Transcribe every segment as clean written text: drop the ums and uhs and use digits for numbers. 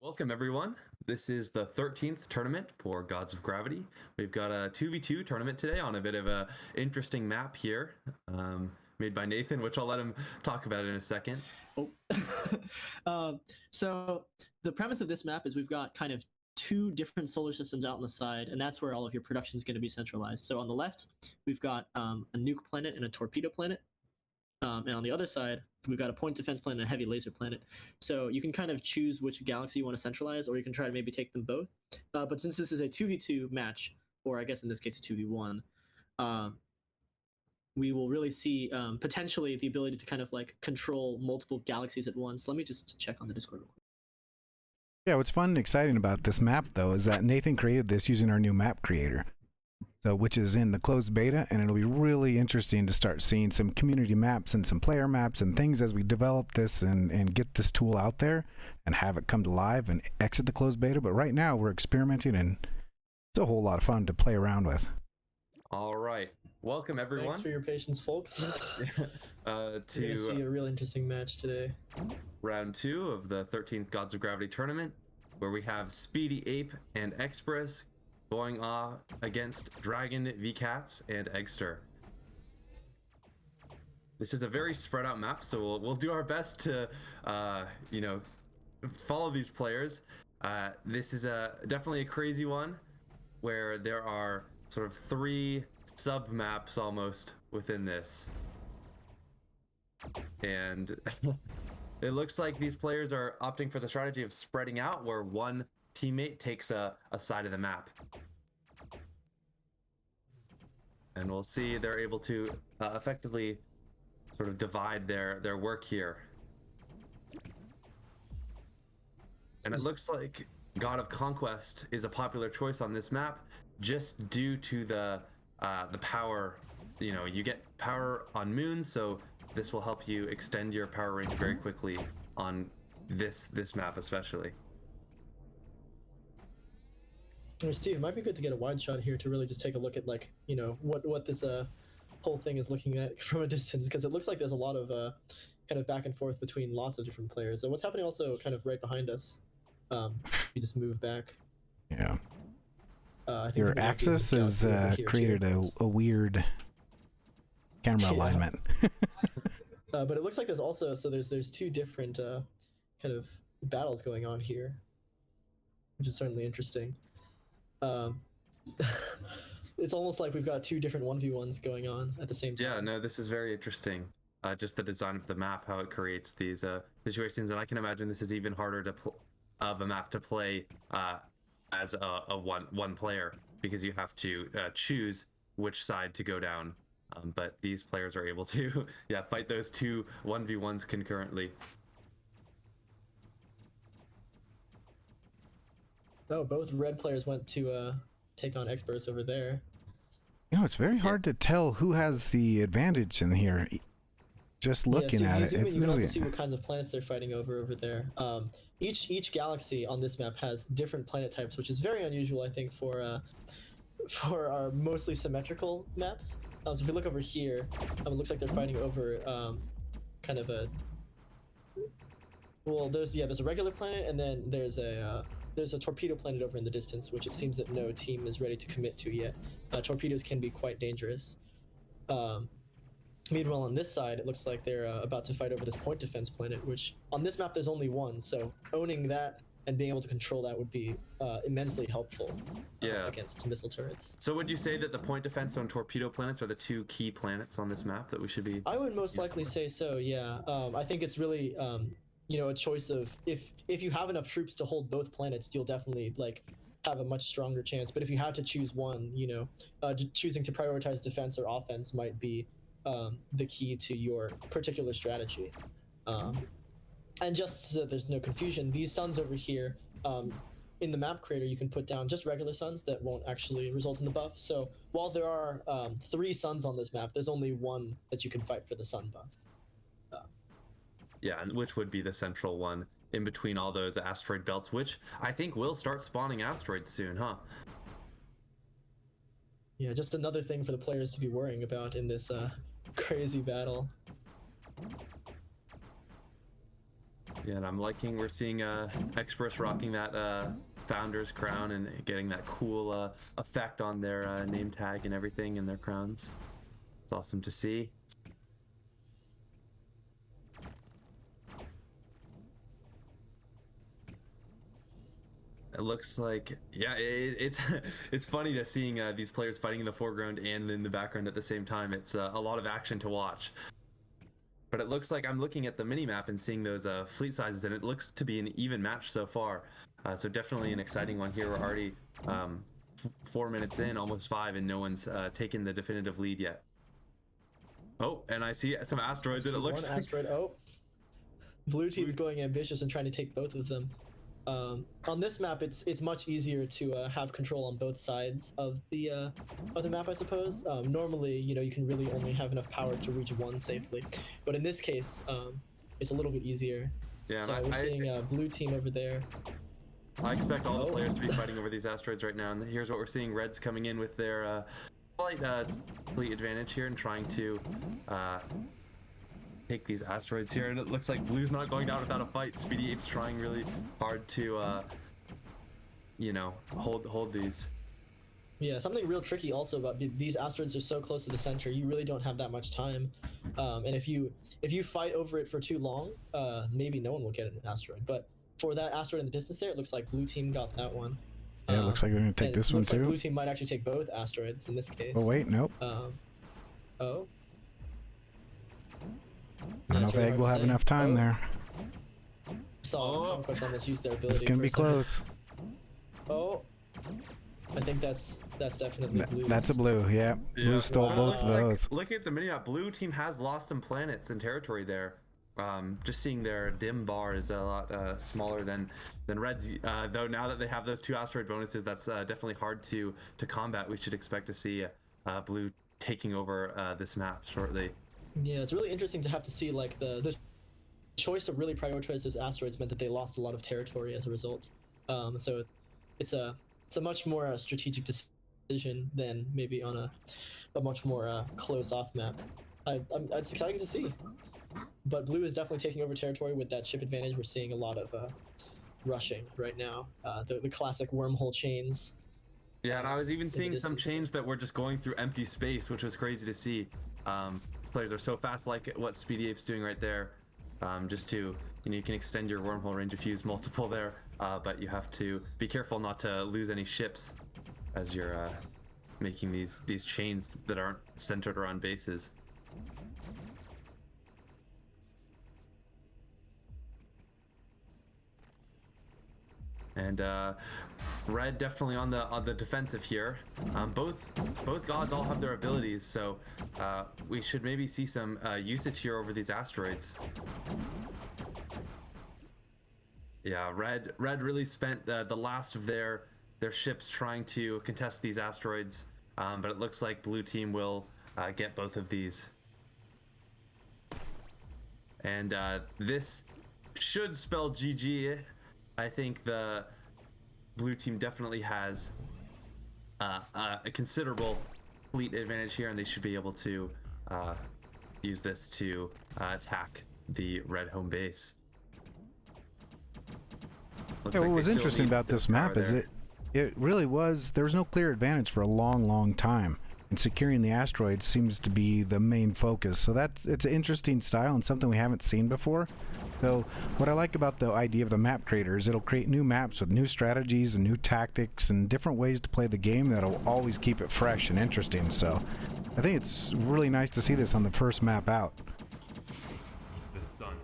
Welcome everyone. This is the 13th tournament for Gods of Gravity. We've got a 2v2 tournament today on a bit of a interesting map here, made by Nathan, which I'll let him talk about in a second. So the premise of this map is we've got kind of two different solar systems out on the side, and that's where all of your production is going to be centralized. So on the left, we've got a nuke planet and a torpedo planet. And on the other side, we've got a point defense planet and a heavy laser planet. So you can kind of choose which galaxy you want to centralize, or you can try to maybe take them both. But since this is a 2v2 match, or I guess in this case a 2v1, we will really see potentially the ability to kind of like control multiple galaxies at once. Let me just check on the Discord real quick. Yeah, what's fun and exciting about this map, though, is that Nathan created this using our new map creator, which is in the closed beta, and it'll be really interesting to start seeing some community maps and some player maps and things as we develop this and get this tool out there and have it come to live and exit the closed beta. But right now, we're experimenting, and it's a whole lot of fun to play around with. All right. Welcome, everyone. Thanks for your patience, folks. We're gonna see a real interesting match today. Round 2 of the 13th Gods of Gravity tournament, where we have Speedy Ape and Express going against Dragon, VCats, and Eggster. This is a very spread out map, so we'll do our best to, follow these players. This is definitely a crazy one, where there are sort of 3 sub maps almost within this, and it looks like these players are opting for the strategy of spreading out, where one teammate takes a side of the map, and we'll see they're able to effectively sort of divide their work here. And it looks like God of Conquest is a popular choice on this map, just due to the power. You get power on moons, so this will help you extend your power range very quickly on this map especially. Steve, it might be good to get a wide shot here to really just take a look at what this whole thing is looking at from a distance, because it looks like there's a lot of kind of back and forth between lots of different players. And what's happening also kind of right behind us, we just move back. Yeah. I think your axis has created a weird camera alignment. But it looks like there's also, there's 2 different kind of battles going on here, which is certainly interesting. It's almost like we've got 2 different 1v1s going on at the same time. Yeah, no, this is very interesting. Just the design of the map, how it creates these situations, and I can imagine this is even harder of a map to play as a one player, because you have to choose which side to go down. But these players are able to fight those 2 1v1s concurrently. Oh, both red players went to take on experts over there. It's very hard to tell who has the advantage in here. Just looking at it, you can also see what kinds of planets they're fighting over there. Each galaxy on this map has different planet types, which is very unusual, I think, for our mostly symmetrical maps. So if you look over here, it looks like they're fighting over kind of a... Well, there's a regular planet, and then there's a torpedo planet over in the distance, which it seems that no team is ready to commit to yet. Torpedoes can be quite dangerous. Meanwhile, on this side, it looks like they're about to fight over this point defense planet, which on this map there's only one, so owning that and being able to control that would be immensely helpful against missile turrets. So would you say that the point defense and torpedo planets are the 2 key planets on this map that we should be... I would most likely say so, yeah. I think it's really a choice of, if you have enough troops to hold both planets, you'll definitely have a much stronger chance. But if you have to choose one, choosing to prioritize defense or offense might be the key to your particular strategy. And just so that there's no confusion, these suns over here, in the map creator, you can put down just regular suns that won't actually result in the buff. So while there are 3 suns on this map, there's only 1 that you can fight for the sun buff. Yeah, and which would be the central one in between all those asteroid belts, which I think will start spawning asteroids soon, huh? Yeah, just another thing for the players to be worrying about in this crazy battle. Yeah, and I'm liking we're seeing Express rocking that founder's crown and getting that cool effect on their name tag and everything in their crowns. It's awesome to see. It looks like, yeah, it's it's funny to seeing these players fighting in the foreground and in the background at the same time. It's a lot of action to watch. But it looks like I'm looking at the mini map and seeing those fleet sizes, and it looks to be an even match so far. So definitely an exciting one here. We're already 4 minutes in, almost 5, and no one's taken the definitive lead yet. Oh, and I see some asteroids, and it looks one asteroid. Oh, blue team's going ambitious and trying to take both of them. On this map, it's much easier to have control on both sides of the map, I suppose. Normally, you know, you can really only have enough power to reach one safely, but in this case, it's a little bit easier. Yeah, so we're seeing blue team over there. I expect all the players to be fighting over these asteroids right now, and here's what we're seeing: Reds coming in with their slight fleet advantage here and trying to take these asteroids here, and it looks like blue's not going down without a fight. Speedy Ape's trying really hard to you know, hold these. Yeah, something real tricky also about these asteroids are so close to the center, you really don't have that much time, and if you fight over it for too long, maybe no one will get an asteroid. But for that asteroid in the distance there, it looks like blue team got that one. Yeah, it looks like they're gonna take this one looks too. Like blue team might actually take both asteroids in this case. Oh wait, nope. Oh. I don't know if Egg will have enough time there. So Conquest almost used their ability. It's gonna be close. Oh, I think that's definitely blue. That's a blue, yeah. Blue stole both of those. Looking at the minimap, blue team has lost some planets and territory there. Just seeing their dim bar is a lot smaller than Reds. Though now that they have those 2 asteroid bonuses, that's definitely hard to combat. We should expect to see blue taking over this map shortly. Yeah, it's really interesting to have to see like the choice to really prioritize those asteroids meant that they lost a lot of territory as a result. So it's a much more strategic decision than maybe on a much more close off map. It's exciting to see. But blue is definitely taking over territory with that ship advantage. We're seeing a lot of rushing right now. The classic wormhole chains. Yeah, and I was even seeing some chains that were just going through empty space, which was crazy to see. Players are so fast, like what Speedy Ape's doing right there. Just to, you know, you can extend your wormhole range if you use multiple there, but you have to be careful not to lose any ships as you're making these chains that aren't centered around bases. And Red definitely on the defensive here. Both gods all have their abilities, so we should maybe see some usage here over these asteroids. Yeah, Red really spent the last of their ships trying to contest these asteroids, but it looks like blue team will get both of these. And this should spell GG. I think the blue team definitely has a considerable fleet advantage here, and they should be able to use this to attack the red home base. Yeah, what was interesting about this map is it really was, there was no clear advantage for a long time, and securing the asteroids seems to be the main focus. So it's an interesting style and something we haven't seen before. So what I like about the idea of the map creator is it'll create new maps with new strategies and new tactics and different ways to play the game that'll always keep it fresh and interesting. So I think it's really nice to see this on the first map out.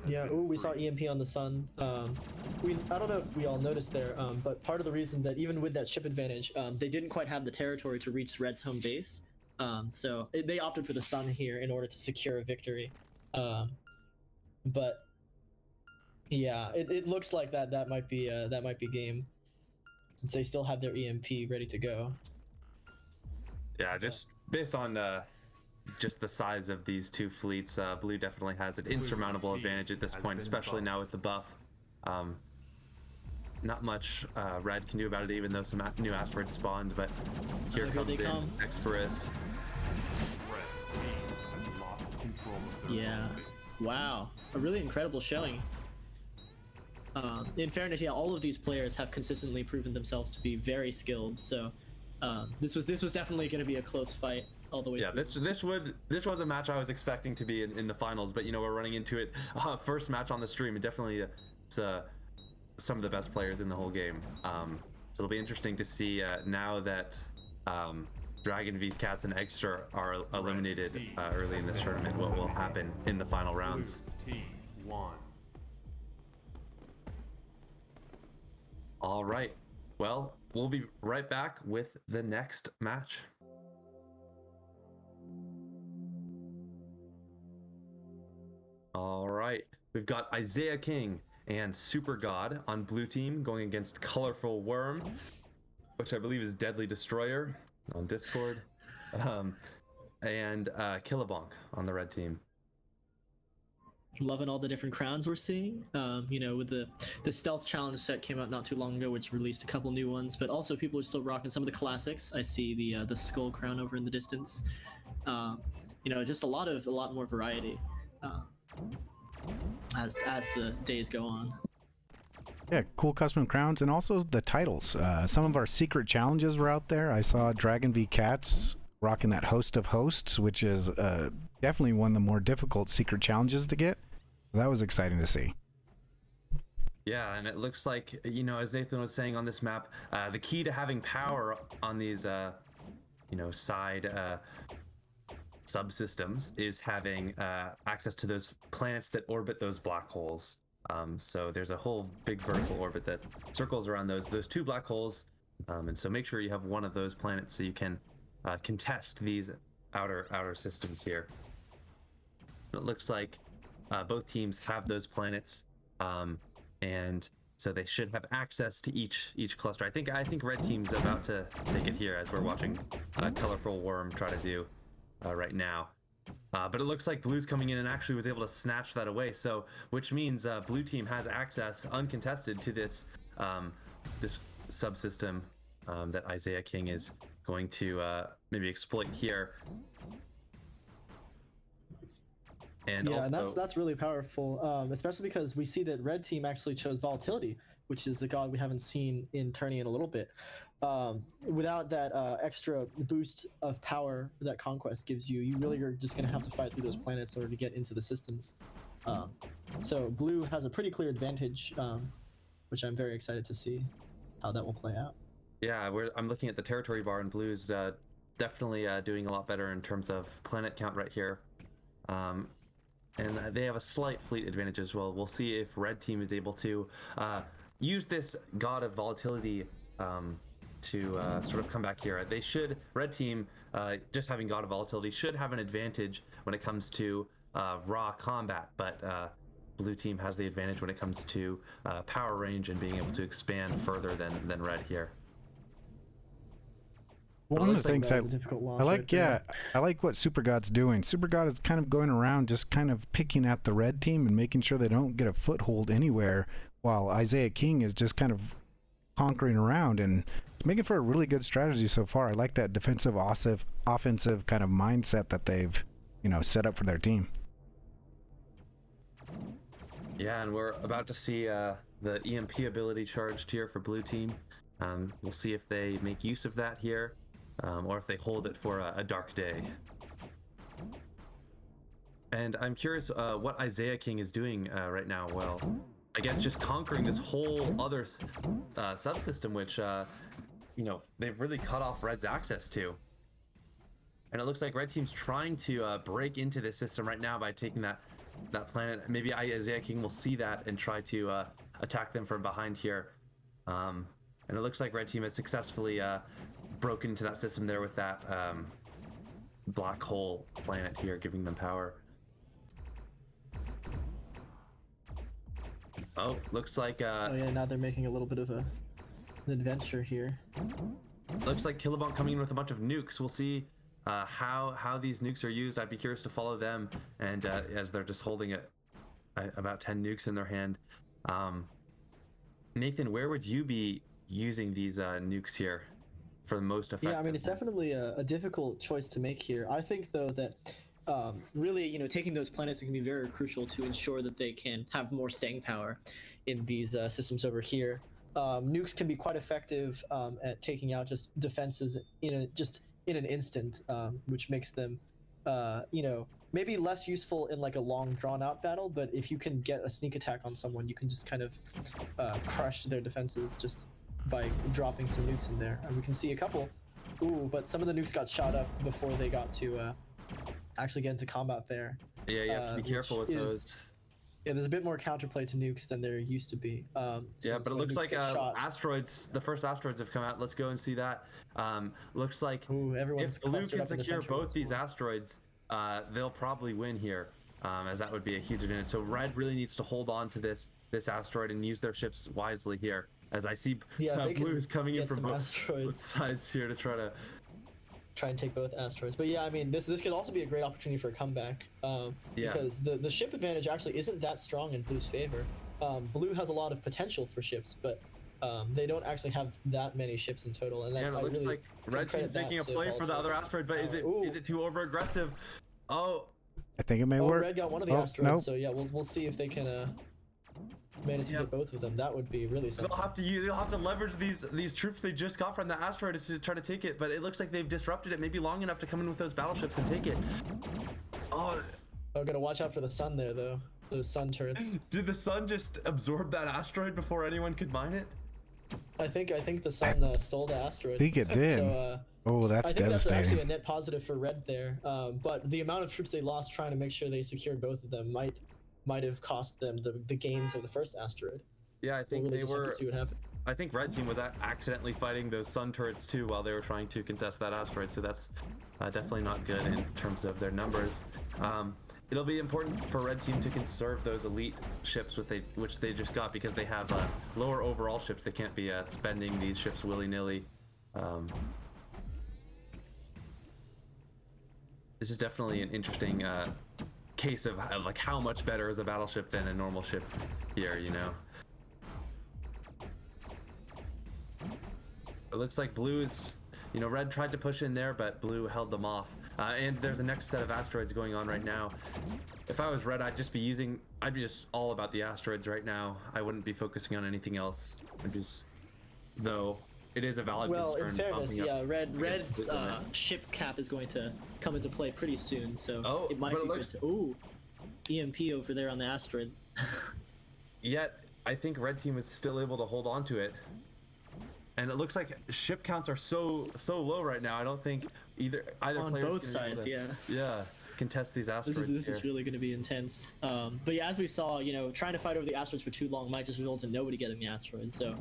Yeah, ooh, we saw EMP on the sun. I don't know if we all noticed there, but part of the reason that even with that ship advantage, they didn't quite have the territory to reach Red's home base. So they opted for the sun here in order to secure a victory. But yeah, it looks like that might be game, since they still have their EMP ready to go. Yeah, just based on just the size of these 2 fleets, blue definitely has an insurmountable advantage at this point, especially now with the buff. Not much Red can do about it, even though some new asteroids spawned, but here comes in Express. Yeah, wow, a really incredible showing. In fairness, yeah, all of these players have consistently proven themselves to be very skilled. So this was definitely going to be a close fight all the way. Yeah, through. this was a match I was expecting to be in the finals, but you know we're running into it. First match on the stream, it definitely some of the best players in the whole game. So it'll be interesting to see now that Dragon V's Cats and Extra are eliminated early in this tournament, what will happen in the final rounds. Team 1. All right, well, we'll be right back with the next match. All right, we've got Isaiah King and Super God on blue team going against Colorful Worm, which I believe is Deadly Destroyer on Discord, and Killabonk on the red team. Loving all the different crowns we're seeing. You know, with the stealth challenge set came out not too long ago, which released a couple new ones, but also people are still rocking some of the classics. I see the skull crown over in the distance. You know, just a lot more variety as the days go on. Yeah, cool custom crowns and also the titles. Some of our secret challenges were out there. I saw Dragon V Cats rocking that Host of Hosts, which is definitely one of the more difficult secret challenges to get. That was exciting to see. Yeah, and it looks like, you know, as Nathan was saying on this map, the key to having power on these, you know, side subsystems is having access to those planets that orbit those black holes. So there's a whole big vertical orbit that circles around those two black holes, and so make sure you have one of those planets so you can contest these outer systems here. It looks like both teams have those planets, and so they should have access to each cluster. I think red team's about to take it here, as we're watching Colorful Worm try to do right now. But it looks like blue's coming in and actually was able to snatch that away, so which means blue team has access uncontested to this this subsystem that Isaiah King is going to maybe exploit here. And yeah, also, and that's really powerful, especially because we see that red team actually chose Volatility, which is a god we haven't seen in Tourney in a little bit. Without that extra boost of power that Conquest gives you, you really are just going to have to fight through those planets in order to get into the systems. So blue has a pretty clear advantage, which I'm very excited to see how that will play out. Yeah, I'm looking at the territory bar, and blue's definitely doing a lot better in terms of planet count right here. And they have a slight fleet advantage as well. We'll see if red team is able to use this God of Volatility to sort of come back here. They should, red team, just having God of Volatility should have an advantage when it comes to raw combat, but blue team has the advantage when it comes to power range and being able to expand further than red here. One of the things I like, right I like what Super God's doing. Super God is kind of going around just kind of picking at the red team and making sure they don't get a foothold anywhere, while Isaiah King is just kind of conquering around, and it's making for a really good strategy so far. I like that defensive, offensive kind of mindset that they've, you know, set up for their team. Yeah, and we're about to see the EMP ability charged here for blue team. We'll see if they make use of that here. Or if they hold it for a dark day. And I'm curious what Isaiah King is doing right now. Well, I guess just conquering this whole other subsystem, which, you know, they've really cut off red's access to. And it looks like red team's trying to break into this system right now by taking that planet. Maybe Isaiah King will see that and try to attack them from behind here. And it looks like red team has successfully broken into that system there with that black hole planet here, giving them power. Oh, looks like oh yeah, now they're making a little bit of an adventure here. Looks like Killabonk coming in with a bunch of nukes. We'll see how these nukes are used. I'd be curious to follow them, and as they're just holding about 10 nukes in their hand. Nathan, where would you be using these nukes here for the most effect? Yeah, I mean, it's definitely a difficult choice to make here. I think, though, that really, taking those planets can be very crucial to ensure that they can have more staying power in these systems over here. Nukes can be quite effective at taking out just defenses in an instant, which makes them, maybe less useful in like a long drawn out battle. But if you can get a sneak attack on someone, you can just kind of crush their defenses just by dropping some nukes in there. And we can see a couple. Ooh, but some of the nukes got shot up before they got to actually get into combat there. Yeah, you have to be careful with those. Yeah, there's a bit more counterplay to nukes than there used to be. Yeah, but it looks like asteroids, the first asteroids have come out. Let's go and see that. Looks like if Blue can secure both these asteroids, they'll probably win here, as that would be a huge advantage. So Red really needs to hold on to this asteroid and use their ships wisely here. As I see Blue is coming in from both sides here to try and take both asteroids. But yeah, I mean, this could also be a great opportunity for a comeback, because the ship advantage actually isn't that strong in Blue's favor. Blue has a lot of potential for ships, but they don't actually have that many ships in total. And it looks like Red Team's making a play for the other asteroid, but is it too over aggressive? Oh, I think it may work. Red got one of the asteroids, so yeah, we'll see if they can manage to get both of them. That would be really something. They'll have to leverage these troops they just got from the asteroid to try to take it, but it looks like they've disrupted it maybe long enough to come in with those battleships and take it. Gotta watch out for the sun there though. Those sun turrets. Did the sun just absorb that asteroid before anyone could mine it? I think the sun stole the asteroid. I think it did. So, that's I think devastating. that's actually a net positive for Red there. But the amount of troops they lost trying to make sure they secured both of them might have cost them the gains of the first asteroid. Yeah, I think we'll really have to see what happened. I think Red Team was accidentally fighting those sun turrets too while they were trying to contest that asteroid, so that's definitely not good in terms of their numbers. It'll be important for Red Team to conserve those elite ships which they just got, because they have lower overall ships. They can't be spending these ships willy-nilly. This is definitely an interesting case of like how much better is a battleship than a normal ship here, It looks like Blue is, Red tried to push in there, but Blue held them off. And there's a next set of asteroids going on right now. If I was Red, I'd be just all about the asteroids right now. I wouldn't be focusing on anything else. Though it is a valid concern. Well, in fairness, yeah, Red's ship cap is going to come into play pretty soon, so it might be good. Ooh, EMP over there on the asteroid. Yet, I think Red Team is still able to hold on to it. And it looks like ship counts are so low right now. I don't think either on player both sides, contest these asteroids. This is really going to be intense. But yeah, as we saw, trying to fight over the asteroids for too long might just result in nobody getting the asteroids. So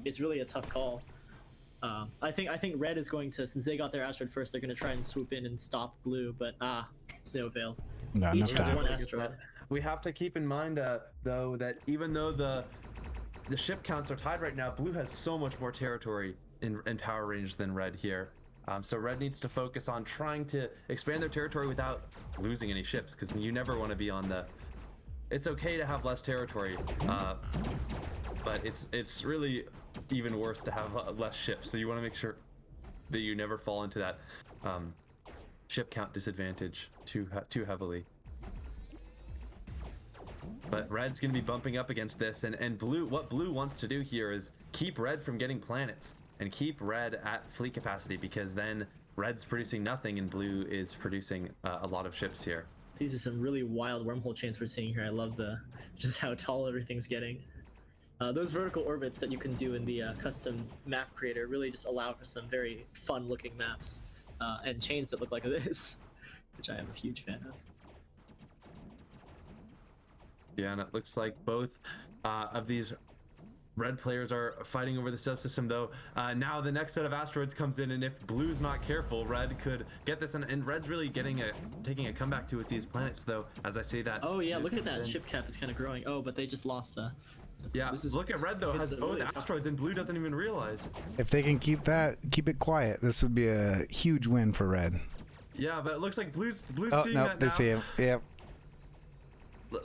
it's really a tough call. I think Red is going to, since they got their asteroid first, they're going to try and swoop in and stop Blue. But it's no avail. No, each has one asteroid. We have to keep in mind though that even though the ship counts are tied right now, Blue has so much more territory in power range than Red here. So Red needs to focus on trying to expand their territory without losing any ships, because you never want to be on the... It's okay to have less territory, but it's really even worse to have less ships. So you want to make sure that you never fall into that ship count disadvantage too heavily. But Red's going to be bumping up against this, and Blue, what Blue wants to do here is keep Red from getting planets and keep Red at fleet capacity, because then Red's producing nothing and Blue is producing a lot of ships here. These are some really wild wormhole chains we're seeing here. I love just how tall everything's getting. Those vertical orbits that you can do in the custom map creator really just allow for some very fun looking maps and chains that look like this, which I am a huge fan of. Yeah, and it looks like both of these Red players are fighting over the subsystem, though. Now the next set of asteroids comes in, and if Blue's not careful, Red could get this, and Red's really taking a comeback with these planets, though, as I say that. Oh yeah, look at that, ship cap is kind of growing. Oh, but they just lost yeah, look at Red, though, has both asteroids, and Blue doesn't even realize. If they can keep it quiet, this would be a huge win for Red. Yeah, but it looks like Blue's seeing that now. They see him. Yep.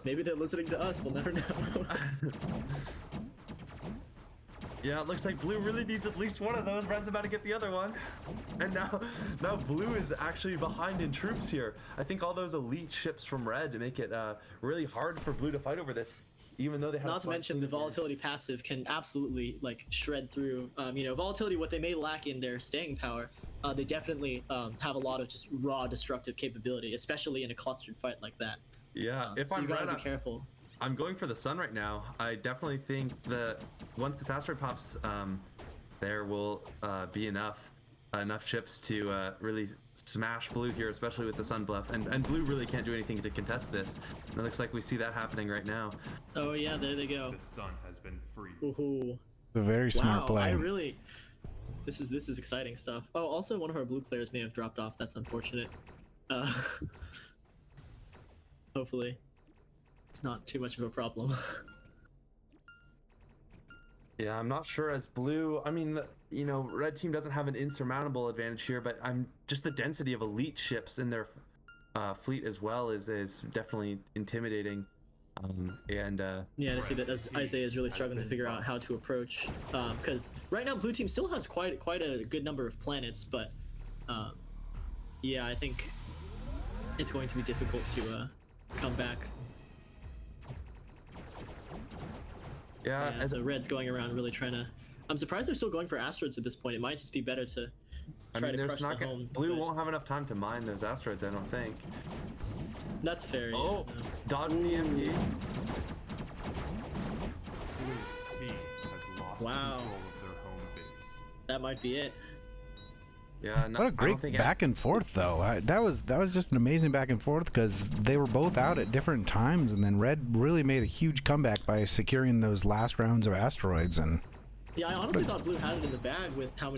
Maybe they're listening to us, we'll never know. Yeah, it looks like blue really needs at least one of those. Red's about to get the other one. And now blue is actually behind in troops here. I think all those elite ships from red make it really hard for blue to fight over this, even though they have. Not to mention the volatility passive can absolutely like shred through. You know, volatility, what they may lack in their staying power, they definitely have a lot of just raw destructive capability, especially in a clustered fight like that. Yeah, if so I'm you gotta red, be careful. I'm going for the sun right now. I definitely think that once this asteroid pops, there will be enough ships to really smash blue here, especially with the sun bluff. And blue really can't do anything to contest this. And it looks like we see that happening right now. Oh yeah, there they go. The sun has been freed. Ooh. A very smart play. I really. This is exciting stuff. Oh, also one of our blue players may have dropped off. That's unfortunate. Hopefully, it's not too much of a problem. Yeah, I'm not sure as blue. I mean, you know, red team doesn't have an insurmountable advantage here, but I'm just the density of elite ships in their fleet as well is definitely intimidating. Yeah, to see that as Isaiah is really struggling to figure out how to approach, because right now blue team still has quite a good number of planets, but yeah, I think it's going to be difficult to come back. Yeah, so red's going around really trying to. I'm surprised they're still going for asteroids at this point. It might just be better to try to crush the home. Blue won't have enough time to mine those asteroids, I don't think. That's fair. Oh, yeah. dodge the MP. Blue team has lost Wow. control of their home base. That might be it. Yeah, no, What a great back and forth, though. That was just an amazing back and forth because they were both out at different times, and then red really made a huge comeback by securing those last rounds of asteroids. And yeah, I honestly thought blue had it in the bag with how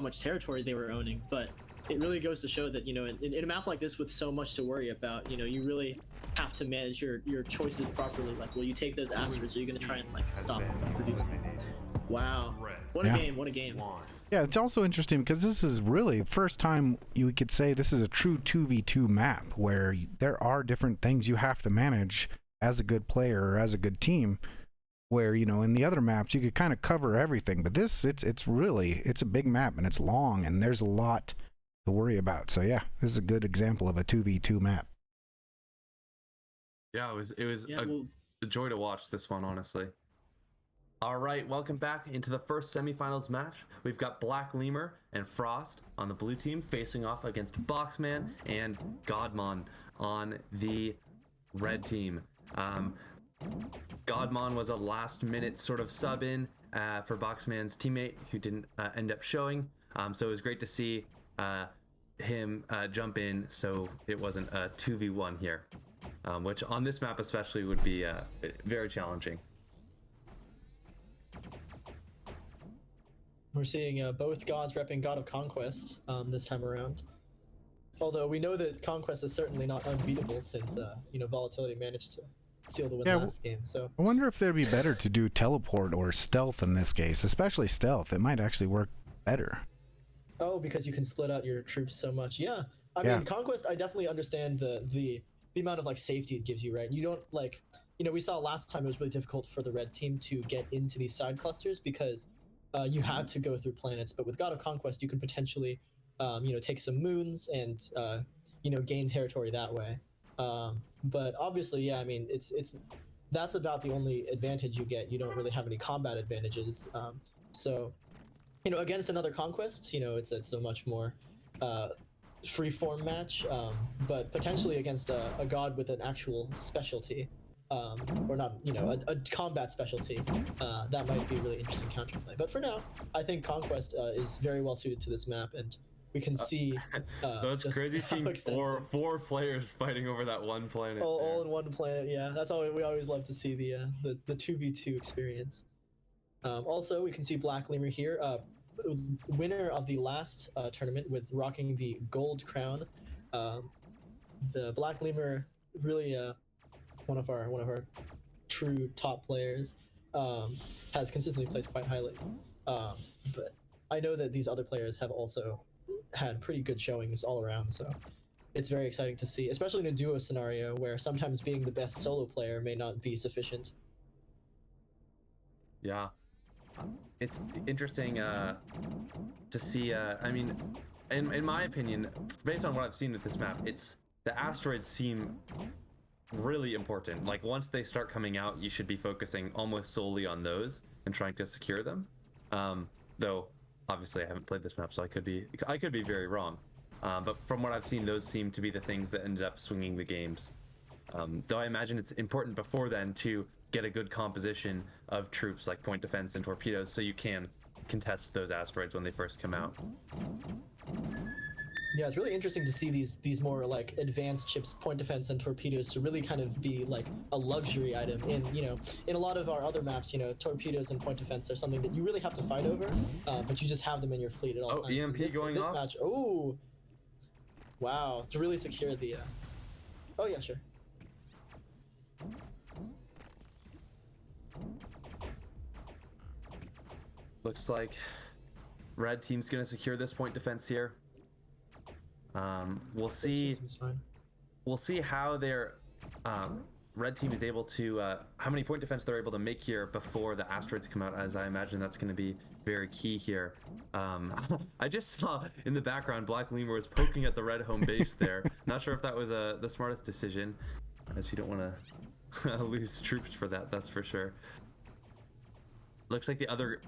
much territory they were owning, but it really goes to show that, you know, in a map like this with so much to worry about, you know, you really have to manage your choices properly. Like, will you take those asteroids, or are you going to try and like stop them from producing? Wow, what a game! What a game! yeah, it's also interesting because this is really the first time you could say this is a true 2v2 map where there are different things you have to manage as a good player or as a good team, where, you know, in the other maps you could kind of cover everything, but this it's a big map and it's long and there's a lot to worry about. So yeah, this is a good example of a 2v2 map. Yeah, it was a joy to watch this one, honestly. All right, welcome back into the first semifinals match. We've got Black Lemur and Frost on the blue team facing off against Boxman and Godmon on the red team. Godmon was a last-minute sort of sub-in for Boxman's teammate who didn't end up showing. So it was great to see him jump in so it wasn't a 2v1 here, which on this map especially would be very challenging. We're seeing both gods repping God of Conquest this time around. Although we know that Conquest is certainly not unbeatable since you know, Volatility managed to seal the win last game. So I wonder if it'd be better to do teleport or stealth in this case, especially stealth. It might actually work better. Oh, because you can split out your troops so much. Yeah, I mean, Conquest, I definitely understand the amount of like safety it gives you, right? You don't like, you know, we saw last time it was really difficult for the red team to get into these side clusters because you had to go through planets. But with God of Conquest, you could potentially, you know, take some moons and you know, gain territory that way. But obviously, yeah, I mean, that's about the only advantage you get. You don't really have any combat advantages. So, you know, against another Conquest, you know, it's a much more free-form match, but potentially against a god with an actual specialty, or not, you know, a combat specialty, that might be a really interesting counterplay. But for now, I think Conquest is very well suited to this map, and we can see. That's crazy seeing four players fighting over that one planet. All in one planet, yeah. That's all we always love to see, the 2v2 experience. Also, we can see Black Lemur here, winner of the last tournament with rocking the gold crown. The Black Lemur, really one of our true top players, has consistently placed quite highly. But I know that these other players have also had pretty good showings all around, so it's very exciting to see, especially in a duo scenario where sometimes being the best solo player may not be sufficient. Yeah. it's interesting to see. I mean, in my opinion, based on what I've seen with this map, the asteroids seem really important. Like once they start coming out, you should be focusing almost solely on those and trying to secure them. Though obviously I haven't played this map, so I could be very wrong. But from what I've seen, those seem to be the things that ended up swinging the games. Though I imagine it's important before then to get a good composition of troops like point defense and torpedoes, so you can contest those asteroids when they first come out. Yeah, it's really interesting to see these more like advanced chips, point defense and torpedoes, to really kind of be like a luxury item in, you know, in a lot of our other maps. You know, torpedoes and point defense are something that you really have to fight over, but you just have them in your fleet at all times. EMP in this off. Match, oh, wow, to really secure the. Oh yeah, sure. Looks like red team's gonna secure this point defense here. We'll see. We'll see how their red team is able to, how many point defense they're able to make here before the asteroids come out, as I imagine that's going to be very key here. I just saw in the background Black Lemur was poking at the red home base there. Not sure if that was the smartest decision, as you don't want to lose troops for that, that's for sure. Looks like the other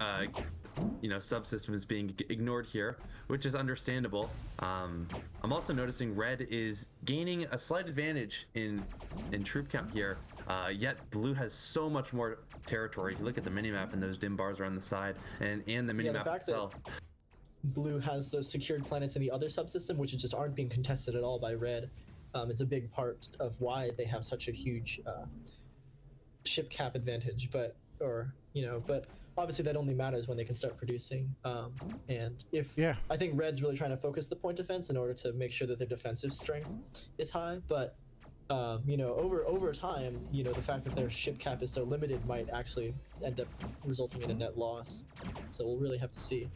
subsystem is being ignored here, which is understandable. I'm also noticing red is gaining a slight advantage in troop count here, yet blue has so much more territory. You look at the minimap and those dim bars around the side, and the minimap itself. Blue has those secured planets in the other subsystem, which just aren't being contested at all by red. It's a big part of why they have such a huge ship cap advantage, but obviously that only matters when they can start producing. And I think red's really trying to focus the point defense in order to make sure that their defensive strength is high, but over time, the fact that their ship cap is so limited might actually end up resulting in a net loss. So we'll really have to see.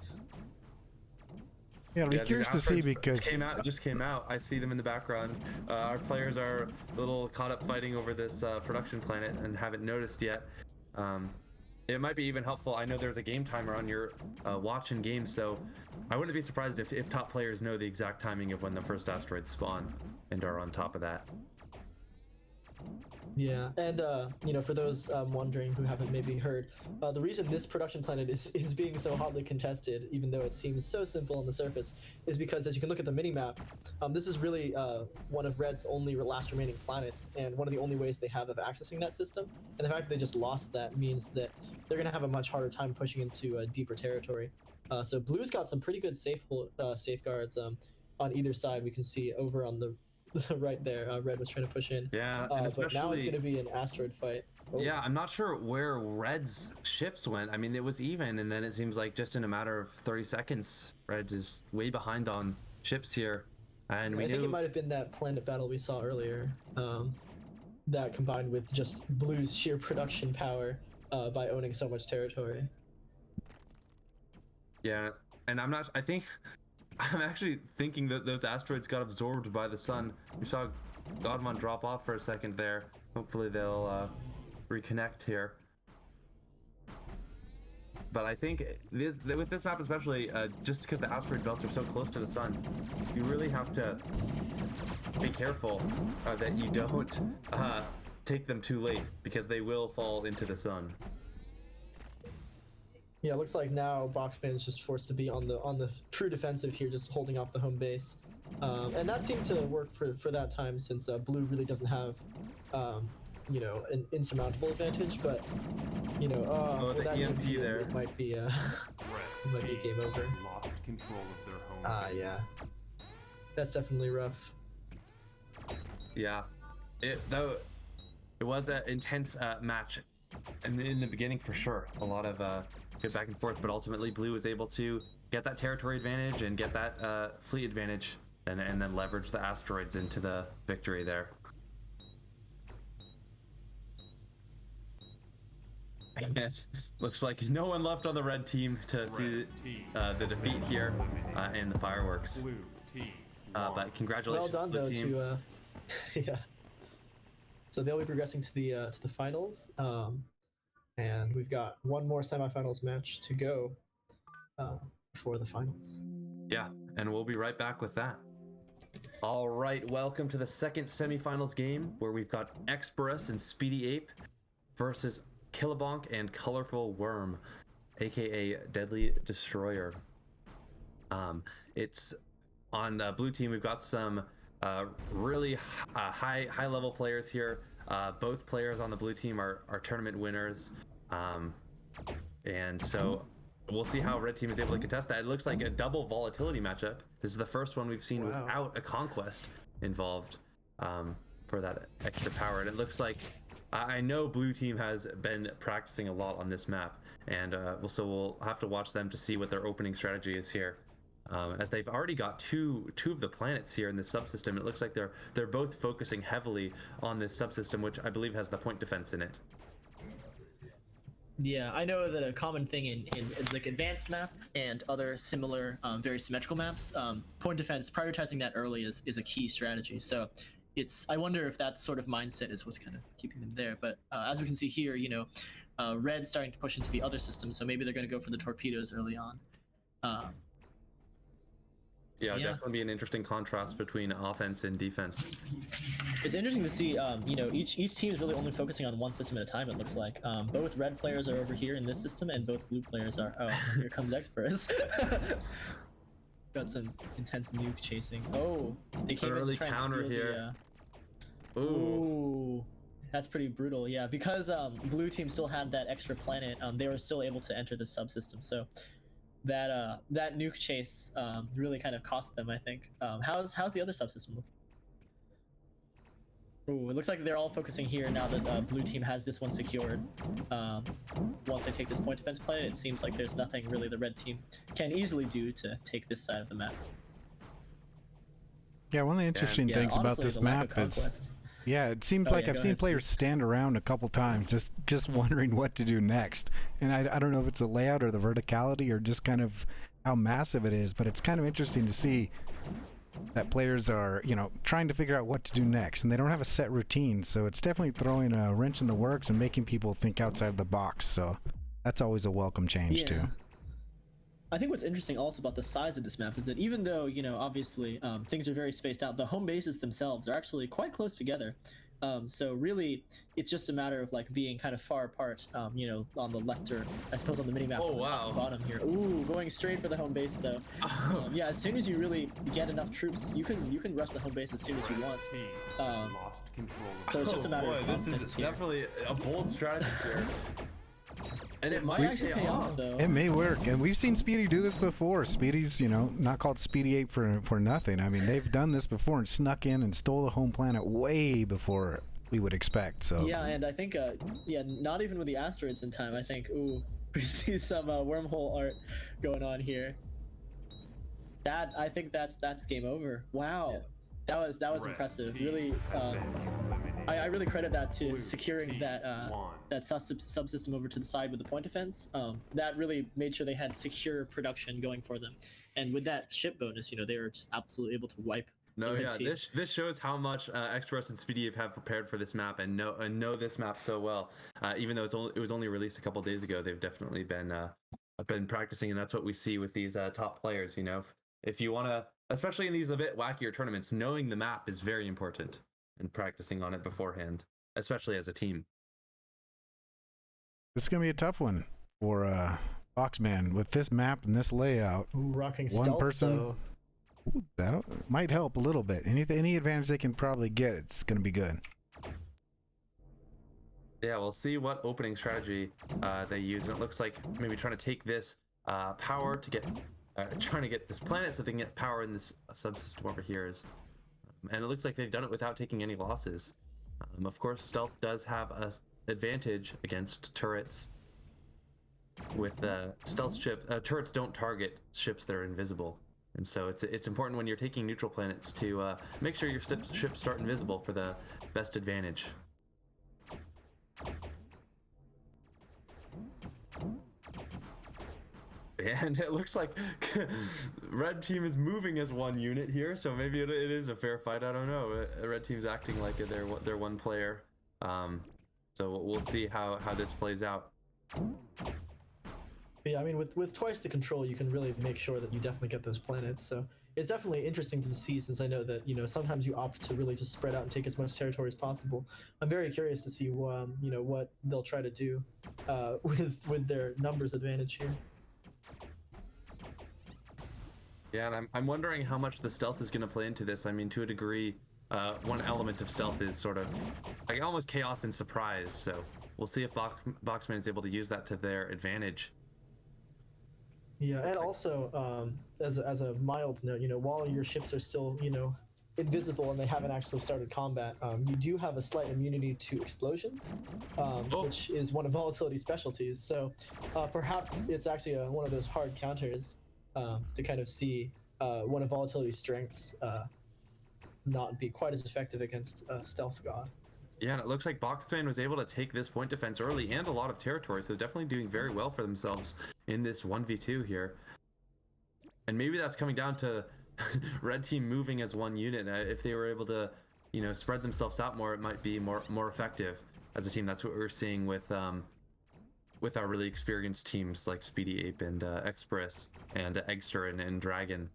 Yeah, I'll be curious to see because just came out. I see them in the background. Our players are a little caught up fighting over this production planet and haven't noticed yet. It might be even helpful. I know there's a game timer on your watch and game, so I wouldn't be surprised if top players know the exact timing of when the first asteroids spawn and are on top of that. Yeah, and for those wondering who haven't maybe heard, the reason this production planet is being so hotly contested, even though it seems so simple on the surface, is because as you can look at the minimap, this is really one of red's only last remaining planets, and one of the only ways they have of accessing that system. And the fact that they just lost that means that they're going to have a much harder time pushing into deeper territory. So blue's got some pretty good safeguards on either side. We can see over on the right there, red was trying to push in. Yeah, and but now it's going to be an asteroid fight. Oh. Yeah, I'm not sure where red's ships went. I mean, it was even, and then it seems like just in a matter of 30 seconds, red is way behind on ships here. And I think it might have been that planet battle we saw earlier, that combined with just blue's sheer production power by owning so much territory. Yeah, and I'm actually thinking that those asteroids got absorbed by the sun. We saw Godmon drop off for a second there. Hopefully they'll reconnect here. But I think with this map especially, just because the asteroid belts are so close to the sun, you really have to be careful that you don't take them too late, because they will fall into the sun. Yeah, it looks like now Boxman is just forced to be on the true defensive here, just holding off the home base, and that seemed to work for that time, since blue really doesn't have an insurmountable advantage. But with the that EMP there, it might be it might be game over. Lost control of their home base. Yeah, that's definitely rough. Yeah, it was an intense match, and in the beginning for sure, a lot of good back and forth, but ultimately blue was able to get that territory advantage and get that fleet advantage, and then leverage the asteroids into the victory there. And it looks like no one left on the red team to see the defeat here and the fireworks. Blue team. But congratulations well done, to the though, team. yeah. So they'll be progressing to the finals. And we've got one more semifinals match to go before the finals. Yeah, and we'll be right back with that. All right, welcome to the second semifinals game where we've got Express and Speedy Ape versus Killabonk and Colorful Worm, aka Deadly Destroyer. It's on the blue team. We've got some really high level players here. Both players on the blue team are tournament winners, and so we'll see how red team is able to contest that. It looks like a double volatility matchup. This is the first one we've seen without a conquest involved for that extra power, and it looks like I know blue team has been practicing a lot on this map, and so we'll have to watch them to see what their opening strategy is here. As they've already got two of the planets here in this subsystem, it looks like they're both focusing heavily on this subsystem, which I believe has the point defense in it. Yeah, I know that a common thing in like advanced map and other similar very symmetrical maps, point defense, prioritizing that early is a key strategy. So I wonder if that sort of mindset is what's kind of keeping them there. But as we can see here, red starting to push into the other system, so maybe they're going to go for the torpedoes early on. Yeah, definitely be an interesting contrast between offense and defense. It's interesting to see, each team is really only focusing on one system at a time, it looks like. Both red players are over here in this system, and both blue players are... Oh, here comes Express. Got some intense nuke chasing. Oh, they came in to try and counter steal here. Ooh, that's pretty brutal, yeah. Because blue team still had that extra planet, they were still able to enter the subsystem, so... That nuke chase really kind of cost them, I think. How's the other subsystem looking? Ooh, it looks like they're all focusing here now that blue team has this one secured. Once they take this point defense planet, it seems like there's nothing really the red team can easily do to take this side of the map. Yeah, one of the interesting things honestly, about this the lack of map is... conquest. Yeah, it seems like I've seen players stand around a couple times just wondering what to do next. And I don't know if it's the layout or the verticality or just kind of how massive it is, but it's kind of interesting to see that players are, trying to figure out what to do next, and they don't have a set routine. So it's definitely throwing a wrench in the works and making people think outside the box. So that's always a welcome change too. I think what's interesting also about the size of this map is that even though, obviously things are very spaced out, the home bases themselves are actually quite close together. So really, it's just a matter of like being kind of far apart, on the left or I suppose on the mini map on the top and bottom here. Ooh, going straight for the home base though. Yeah, as soon as you really get enough troops, you can rush the home base as soon as you want. So it's just a matter of this is definitely a bold strategy here. And it might actually pay off, though. It may work, and we've seen Speedy do this before. Speedy's, not called Speedy Ape for nothing. I mean, they've done this before and snuck in and stole the home planet way before we would expect. So yeah, and I think, not even with the asteroids in time. I think, we see some wormhole art going on here. I think that's game over. Wow, that was impressive. Really, I really credit that to securing that subsystem over to the side with the point defense. That really made sure they had secure production going for them, and with that ship bonus, they were just absolutely able to wipe. This shows how much Express and Speedy have prepared for this map and know this map so well. Even though it was only released a couple days ago, they've definitely been practicing, and that's what we see with these top players. If you want to, especially in these a bit wackier tournaments, knowing the map is very important. And practicing on it beforehand, especially as a team. This is gonna be a tough one for Foxman with this map and this layout. Rocking one stealth, person though. that might help a little bit. Any advantage they can probably get, it's gonna be good. Yeah, we'll see what opening strategy they use, and it looks like maybe trying to take this power to get, trying to get this planet so they can get power in this subsystem over here is. And it looks like they've done it without taking any losses. Of course, stealth does have an advantage against turrets. With stealth ship, turrets don't target ships that are invisible, and so it's important when you're taking neutral planets to make sure your ships start invisible for the best advantage. And it looks like red team is moving as one unit here, so maybe it is a fair fight. I don't know. Red team's acting like they're one player. So we'll see how this plays out. Yeah, I mean, with twice the control, you can really make sure that you definitely get those planets. So it's definitely interesting to see, since I know that, you know, sometimes you opt to really just spread out and take as much territory as possible. I'm very curious to see, you know, what they'll try to do with their numbers advantage here. Yeah, and I'm wondering how much the stealth is going to play into this. I mean, to a degree, one element of stealth is sort of like almost chaos and surprise. So we'll see if Boxman is able to use that to their advantage. Yeah, and also, as a mild note, you know, while your ships are still, you know, invisible and they haven't actually started combat, you do have a slight immunity to explosions, which is one of Volatility's specialties. So perhaps it's actually one of those hard counters to kind of see one of Volatility's strengths not be quite as effective against Stealth God. Yeah, and it looks like Boxman was able to take this point defense early and a lot of territory, so definitely doing very well for themselves in this 1v2 here. And maybe that's coming down to Red Team moving as one unit. If they were able to, you know, spread themselves out more, it might be more effective as a team. That's what we're seeing with our really experienced teams like Speedy Ape and Express and Eggster and Dragon.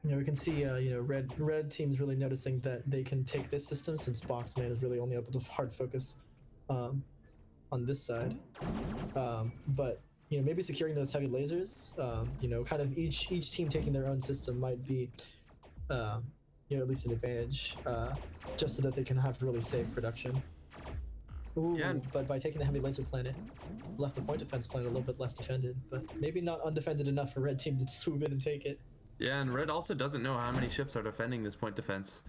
You know, we can see, you know, red team's really noticing that they can take this system, since Boxman is really only able to hard focus on this side. But, you know, maybe securing those heavy lasers, you know, kind of each team taking their own system might be, you know, at least an advantage, just so that they can have really safe production. Ooh, yeah. But by taking the heavy laser planet, left the point defense planet a little bit less defended, but maybe not undefended enough for red team to swoop in and take it. Yeah, and red also doesn't know how many ships are defending this point defense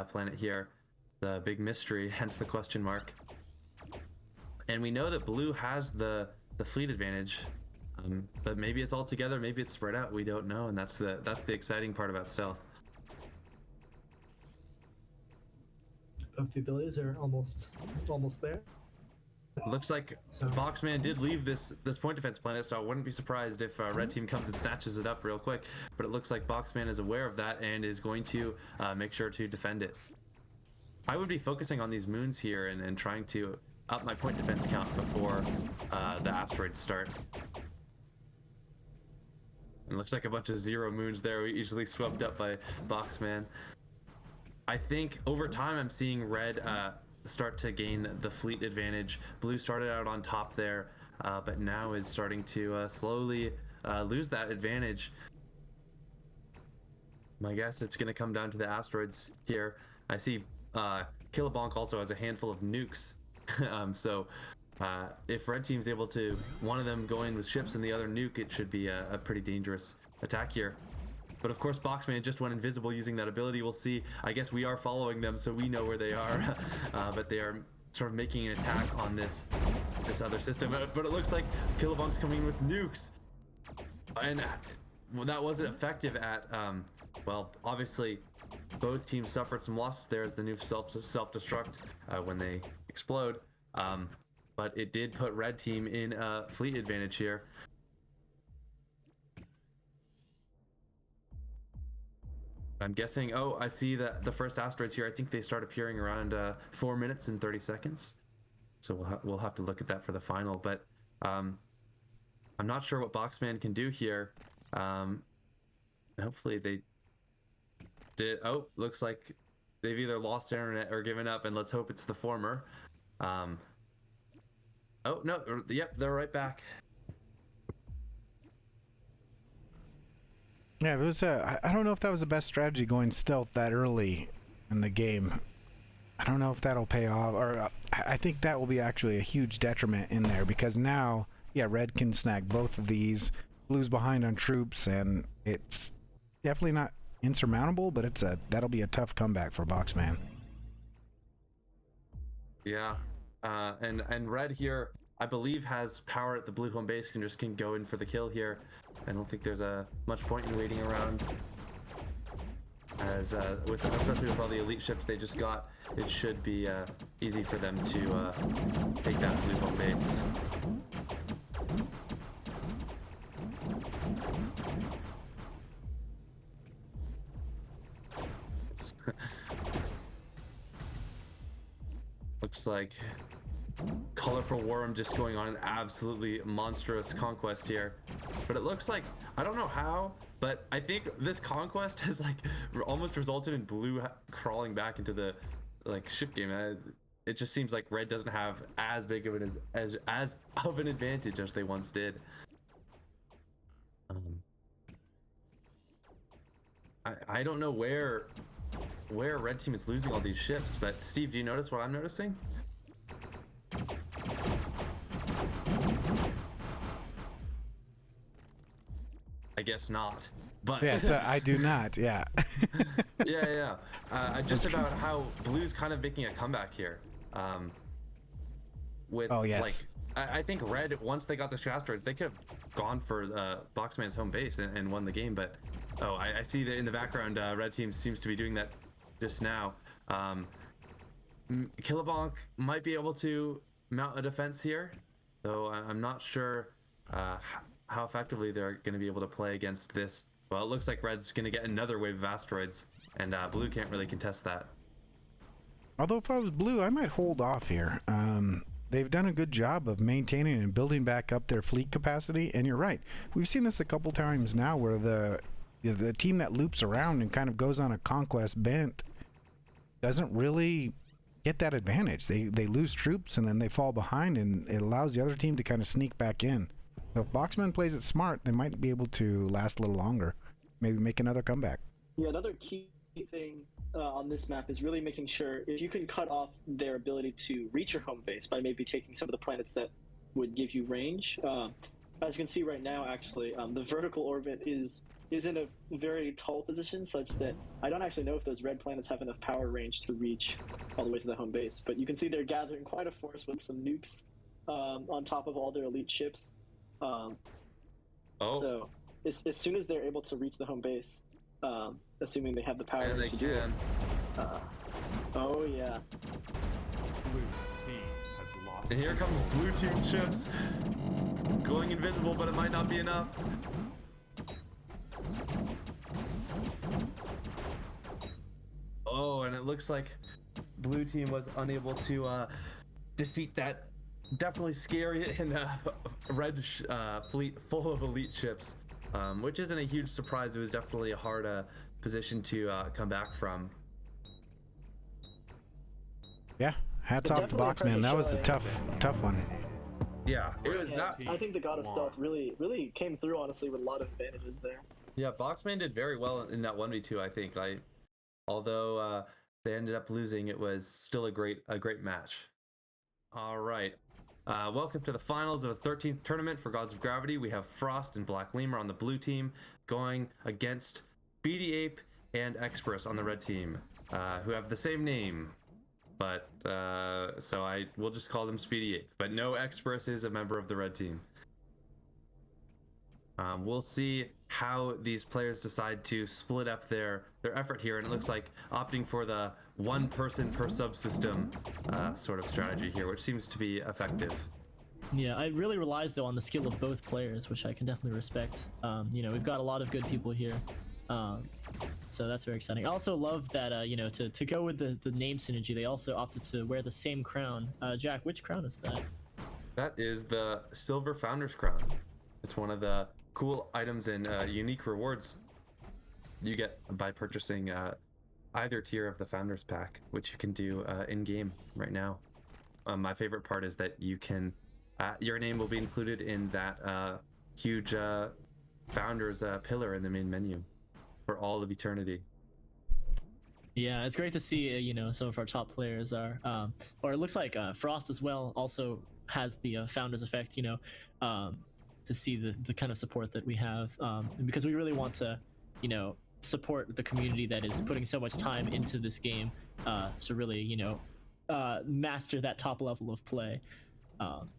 planet here. The big mystery, hence the question mark. And we know that blue has the fleet advantage, but maybe it's all together, maybe it's spread out. We don't know, and that's the exciting part about stealth. Both the abilities are almost there. Looks like Boxman did leave this point defense planet, so I wouldn't be surprised if red team comes and snatches it up real quick. But it looks like Boxman is aware of that and is going to make sure to defend it. I would be focusing on these moons here and trying to up my point defense count before the asteroids start. It looks like a bunch of 0 moons there, easily swept up by Boxman. I think over time I'm seeing red start to gain the fleet advantage. Blue started out on top there, but now is starting to slowly lose that advantage. My guess it's going to come down to the asteroids here. I see Killabonk also has a handful of nukes. So if red team's able to, one of them go in with ships and the other nuke, it should be a pretty dangerous attack here. But of course, Boxman just went invisible using that ability. We'll see. I guess we are following them, so we know where they are. But they are sort of making an attack on this other system. But it looks like Killabonk's coming in with nukes. And that wasn't effective at, well, obviously, both teams suffered some losses there as the nukes self-destruct when they explode. But it did put red team in a fleet advantage here. I'm guessing, oh, I see that the first asteroids here, I think they start appearing around 4 minutes and 30 seconds. So we'll have to look at that for the final, but I'm not sure what Boxman can do here. Hopefully they did. Oh, looks like they've either lost internet or given up, and let's hope it's the former. Oh, no, yep, they're right back. Yeah, it was I don't know if that was the best strategy, going stealth that early in the game. I don't know if that'll pay off, or I think that will be actually a huge detriment in there, because now, yeah, red can snag both of these, blue's behind on troops, and it's definitely not insurmountable, but that'll be a tough comeback for Boxman. Yeah, and red here, I believe, has power at the blue home base, can go in for the kill here. I don't think there's much point in waiting around, as especially with all the elite ships they just got. It should be easy for them to take that blue home base. Looks like Colorful Worm just going on an absolutely monstrous conquest here. But it looks like, I don't know how, but I think this conquest has like almost resulted in blue crawling back into the like ship game. It just seems like red doesn't have as big of an as of an advantage as they once did. I don't know where red team is losing all these ships, but Steve, do you notice what I'm noticing? I guess not, but Yeah, so I do not. Yeah. yeah. Just about how blue's kind of making a comeback here. With Oh, yes. like, I think red, once they got the two asteroids, they could have gone for Boxman's home base and won the game. But I see that in the background, red team seems to be doing that just now. Killabonk might be able to mount a defense here, though I'm not sure how effectively they're going to be able to play against this. Well, it looks like red's going to get another wave of asteroids, and blue can't really contest that. Although if I was blue, I might hold off here. They've done a good job of maintaining and building back up their fleet capacity, and you're right. We've seen this a couple times now where the team that loops around and kind of goes on a conquest bent doesn't really get that advantage. They lose troops and then they fall behind, and it allows the other team to kind of sneak back in. So if Boxman plays it smart, they might be able to last a little longer, maybe make another comeback. Yeah, another key thing on this map is really making sure if you can cut off their ability to reach your home base by maybe taking some of the planets that would give you range. As you can see right now, actually, the vertical orbit is in a very tall position such that I don't actually know if those red planets have enough power range to reach all the way to the home base. But you can see they're gathering quite a force with some nukes on top of all their elite ships. So as soon as they're able to reach the home base, assuming they have the power to do it. Oh yeah. Blue team has lost. And here comes blue team's ships going invisible, but it might not be enough. Oh, and it looks like blue team was unable to defeat that definitely scary and red fleet full of elite ships, which isn't a huge surprise. It was definitely a hard position to come back from. Yeah, hats off to Boxman. That was a tough one. Yeah, it was that. I think the God of Stealth really came through, honestly, with a lot of advantages there. Yeah, Boxman did very well in that 1v2, I think. Although they ended up losing, it was still a great match. All right. Welcome to the finals of the 13th tournament for Gods of Gravity. We have Frost and Black Lemur on the blue team going against Beady Ape and Express on the red team, who have the same name. But so we'll just call them Speedy Ape. But no, Express is a member of the red team. We'll see how these players decide to split up their effort here, and it looks like opting for the one person per subsystem sort of strategy here, which seems to be effective. Yeah, it really relies though on the skill of both players, which I can definitely respect. We've got a lot of good people here, so that's very exciting. I also love that to go with the name synergy, they also opted to wear the same crown. Jack, which crown is that? That is the Silver Founder's Crown. It's one of the cool items and unique rewards you get by purchasing either tier of the Founders Pack, which you can do in game right now. My favorite part is that you can your name will be included in that huge Founders pillar in the main menu for all of eternity. Yeah, it's great to see some of our top players are or it looks like Frost as well also has the Founders effect, to see the kind of support that we have, because we really want to support the community that is putting so much time into this game to really master that top level of play.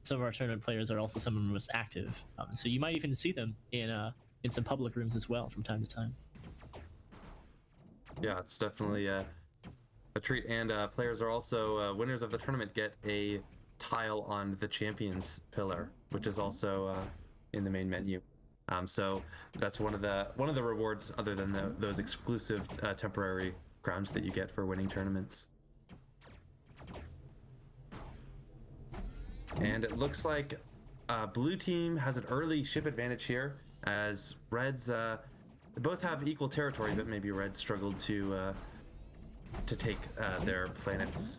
Some of our tournament players are also some of the most active, so you might even see them in some public rooms as well from time to time. Yeah, it's definitely a treat, and players are also winners of the tournament get a tile on the champions pillar, which is also in the main menu. So that's one of the rewards other than those exclusive temporary crowns that you get for winning tournaments. And it looks like blue team has an early ship advantage here, as reds both have equal territory, but maybe reds struggled to take their planets.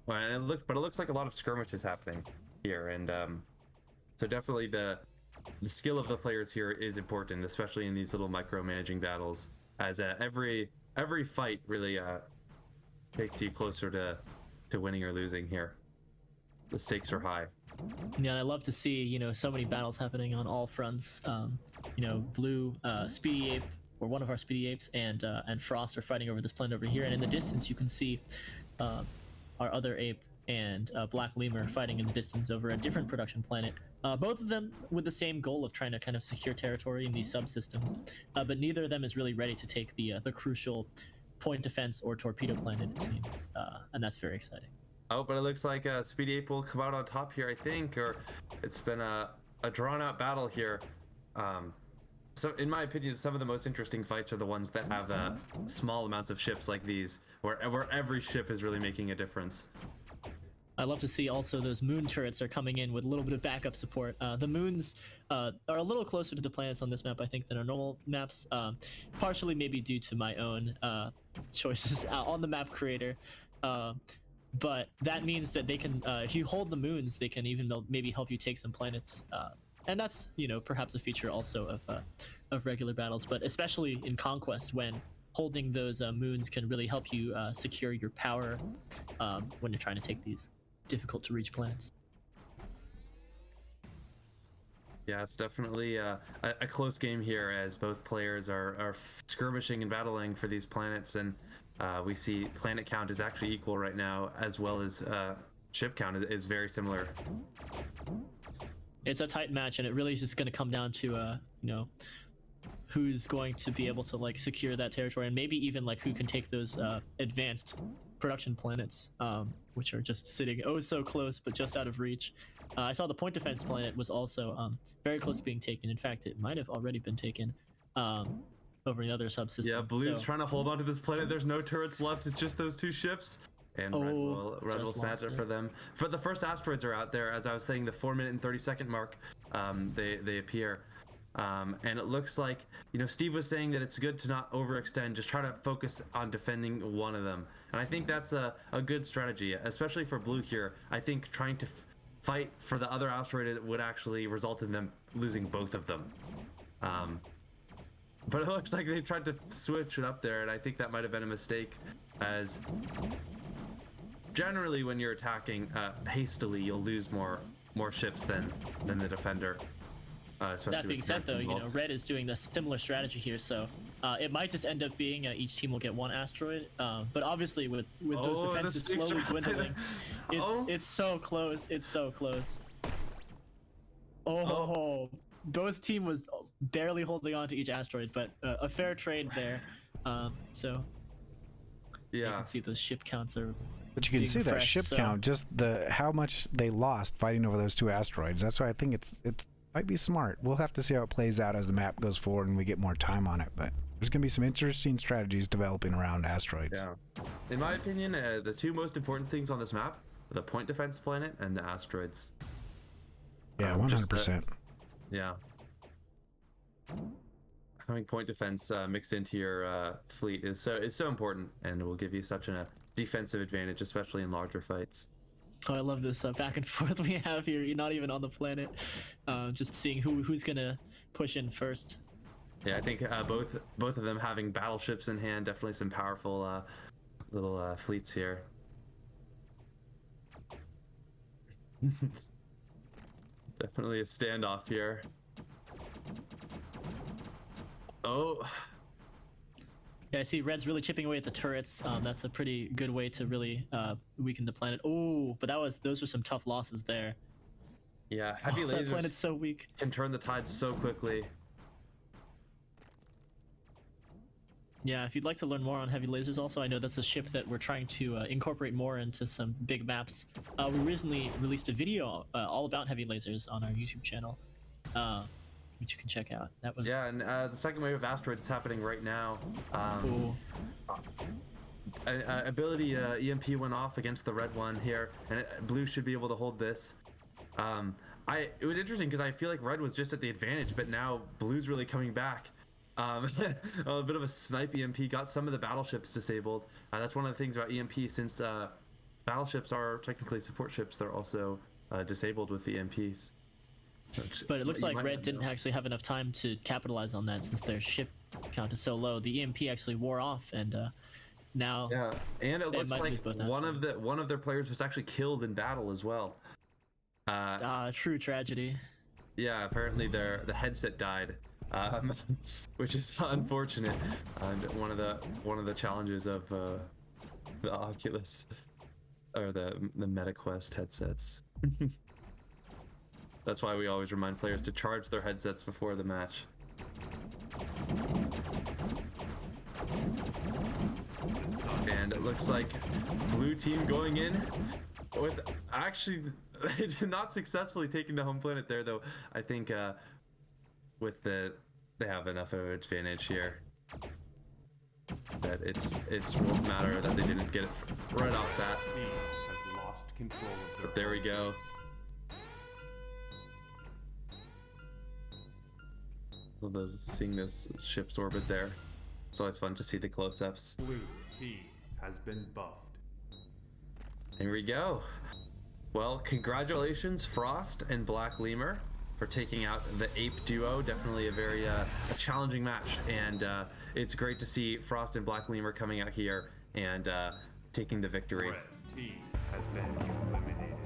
Well, and it looks like a lot of skirmishes happening here, and so definitely the skill of the players here is important, especially in these little micromanaging battles, as every fight really takes you closer to winning or losing here. The stakes are high. Yeah, and I love to see, you know, so many battles happening on all fronts. You know, blue, Speedy Ape, or one of our Speedy Apes, and Frost are fighting over this planet over here, and in the distance you can see our other ape and Black Lemur fighting in the distance over a different production planet. Both of them with the same goal of trying to kind of secure territory in these subsystems, but neither of them is really ready to take the crucial point defense or torpedo planet, it seems, and that's very exciting. Oh, but it looks like Speedy Ape will come out on top here, I think, or it's been a drawn-out battle here. So, in my opinion, some of the most interesting fights are the ones that have small amounts of ships like these, where every ship is really making a difference. I love to see also those moon turrets are coming in with a little bit of backup support. The moons are a little closer to the planets on this map, I think, than our normal maps, partially maybe due to my own choices on the map creator. But that means that they can, if you hold the moons, they can even maybe help you take some planets. And that's, you know, perhaps a feature also of regular battles, but especially in Conquest, when holding those moons can really help you secure your power when you're trying to take these difficult to reach planets. Yeah, it's definitely a close game here, as both players are skirmishing and battling for these planets, and we see planet count is actually equal right now, as well as ship count is very similar. It's a tight match, and it really is just going to come down to you know, who's going to be able to like secure that territory, and maybe even like who can take those advanced production planets, which are just sitting oh so close but just out of reach. I saw the point defense planet was also very close to being taken. In fact, it might have already been taken over another subsystem. Yeah, blue's so, trying to hold on to this planet. There's no turrets left. It's just those two ships. And Red will snatch it for them. For the first asteroids are out there, as I was saying, the 4-minute and 30-second mark. They appear. And it looks like, you know, Steve was saying that it's good to not overextend, just try to focus on defending one of them. And I think that's a good strategy, especially for blue here. I think trying to fight for the other asteroid would actually result in them losing both of them. But it looks like they tried to switch it up there, and I think that might have been a mistake, as generally when you're attacking hastily, you'll lose more ships than the defender. That being said, though, you know, red is doing the similar strategy here, so it might just end up being each team will get one asteroid. But obviously, with those defenses slowly dwindling, it's so close. It's so close. Both team was barely holding on to each asteroid, but a fair trade there. So yeah, you can see those ship counts are. But you can see that ship count, just how much they lost fighting over those two asteroids. That's why I think it's might be smart. We'll have to see how it plays out as the map goes forward and we get more time on it, but there's gonna be some interesting strategies developing around asteroids. Yeah, in my opinion, the two most important things on this map are the point defense planet and the asteroids. Yeah, 100%. Yeah, having point defense mixed into your fleet is so important, and it will give you such a defensive advantage, especially in larger fights. Oh, I love this back and forth we have here. You're not even on the planet, just seeing who's gonna push in first. Yeah, I think both of them having battleships in hand, definitely some powerful little fleets here. Definitely a standoff here. Oh. Yeah, I see red's really chipping away at the turrets. That's a pretty good way to really weaken the planet. Oh, but those were some tough losses there. Yeah, heavy lasers. That planet's so weak. Can turn the tide so quickly. Yeah, if you'd like to learn more on heavy lasers also, I know that's a ship that we're trying to incorporate more into some big maps. We recently released a video all about heavy lasers on our YouTube channel, which you can check out. That was... Yeah, and the second wave of asteroids is happening right now. Ability EMP went off against the red one here, and blue should be able to hold this. It was interesting because I feel like red was just at the advantage, but now blue's really coming back. A bit of a snipe EMP, got some of the battleships disabled. That's one of the things about EMP, since battleships are technically support ships, they're also disabled with the EMPs. But it looks like red didn't actually have enough time to capitalize on that since their ship count is so low. The EMP actually wore off, and now yeah, and it looks might like lose both one of their players was actually killed in battle as well. True tragedy. Yeah, apparently the headset died, which is unfortunate. And one of the challenges of the Oculus or the MetaQuest headsets. That's why we always remind players to charge their headsets before the match. And it looks like blue team going in with actually not successfully taking the home planet there, though. I think with they have enough of an advantage here that it won't matter that they didn't get it right off bat. Team has lost control of their But there we go. Well, seeing those ships orbit there, it's always fun to see the close-ups. blue team has been buffed. Here we go. Well, congratulations, Frost and Black Lemur, for taking out the Ape duo. Definitely a very a challenging match, and it's great to see Frost and Black Lemur coming out here and taking the victory. Red team has been eliminated.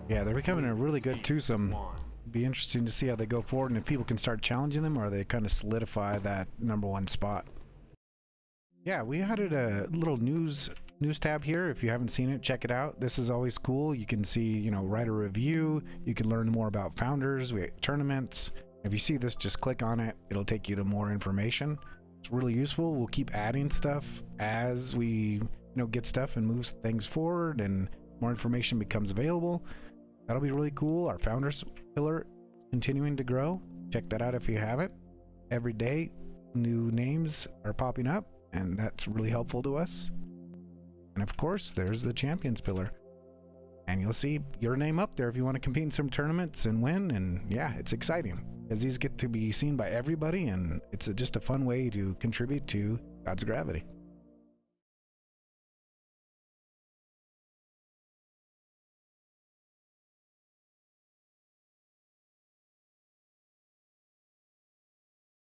Yeah, they're becoming a really good twosome. One. Be interesting to see how they go forward and if people can start challenging them, or they kind of solidify that #1 spot. Yeah, we added a little news tab here. If you haven't seen it, check it out. This is always cool. You can see, write a review. You can learn more about founders. We have tournaments. If you see this, just click on it. It'll take you to more information. It's really useful. We'll keep adding stuff as we get stuff and moves things forward and more information becomes available. That'll be really cool. Our founders pillar is continuing to grow. Check that out if you haven't. Every day new names are popping up, and that's really helpful to us. And of course, there's the champions pillar, and you'll see your name up there if you want to compete in some tournaments and win. And yeah, it's exciting as these get to be seen by everybody, and it's just a fun way to contribute to God's Gravity.